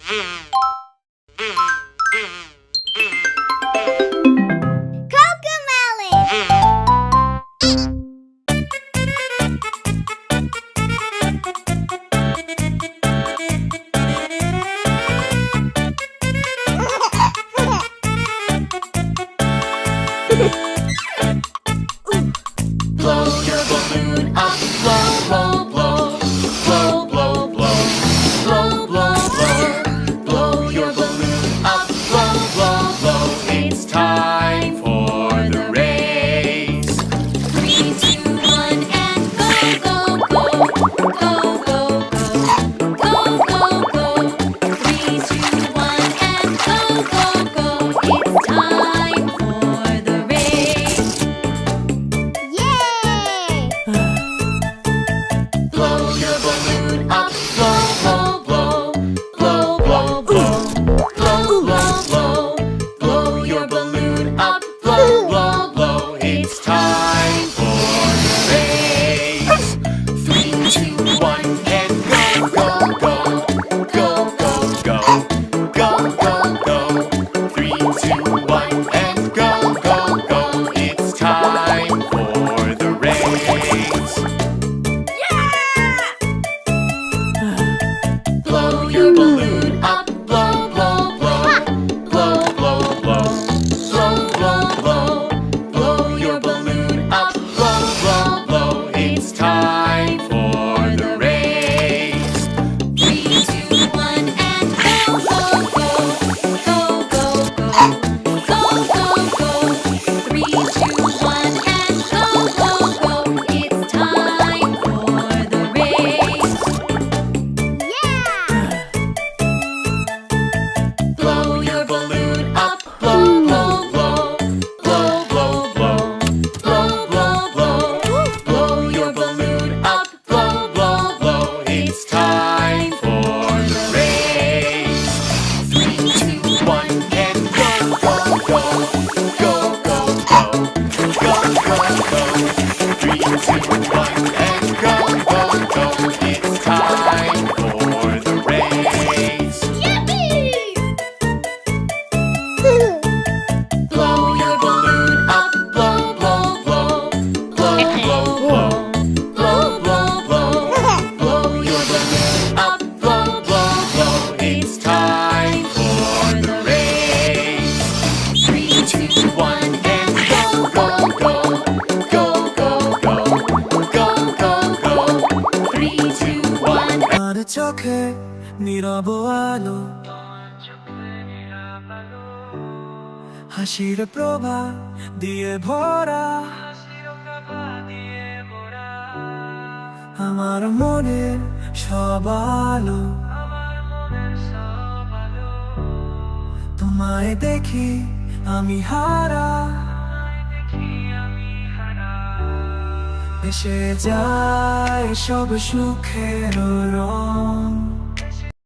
Blow your balloon up, blow, blow, blow. Blow, blow, blow. Blow, blow, blow. Blow your balloon up, blow, blow, blow. It's time for the race. 3, 2, 1, and go, go, go. Go, go, go. Go, go, go. 3, 2, 1, and go, go, go. It's time for the race. Blow your balloon up, blow, blow, blow. Blow, blow, blow. Blow, blow, blow. Blow your balloon up, blow, blow, blow. It's time for the race. 3, 2, 1, and go, go, go. Go, go, go. Go, go, go. 3, 2, 1, and go, go, go. It's time for the race. Blow your balloon up, blow, blow, blow. Blow, blow, blow. Blow, blow, blow. Blow your balloon up, blow, blow, blow. It's time for the race. 3, 2, 1, and go, go, go. Go, go, go. Go, go, go. 3, 2, 1, and go, go, go. It's time for the race. Blow your balloon up, blow, blow, blow. Blow, blow, blow. Blow, blow, blow. Blow your balloon up, blow, blow, blow. It's time for the race. 3, 2, 1, and go, go, go. Go, go, go. Go, go, go. 3, 2, 1, and go, go, go. It's time for the race. Blow your balloon up, blow, blow, blow. Blow, blow, blow. Blow, blow, blow. Blow your balloon up, blow, blow, blow. It's time for the race. 3, 2, 1, and go, go, go. Go, go, go. Go, go, go. 3, 2, 1. 아는 척해 밀어보아도 হাসির প্রভা দিয়ে ভরা আমার মনের সব আলো তোমায় দেখি আমি হারা এসে যায় সব সুখের রং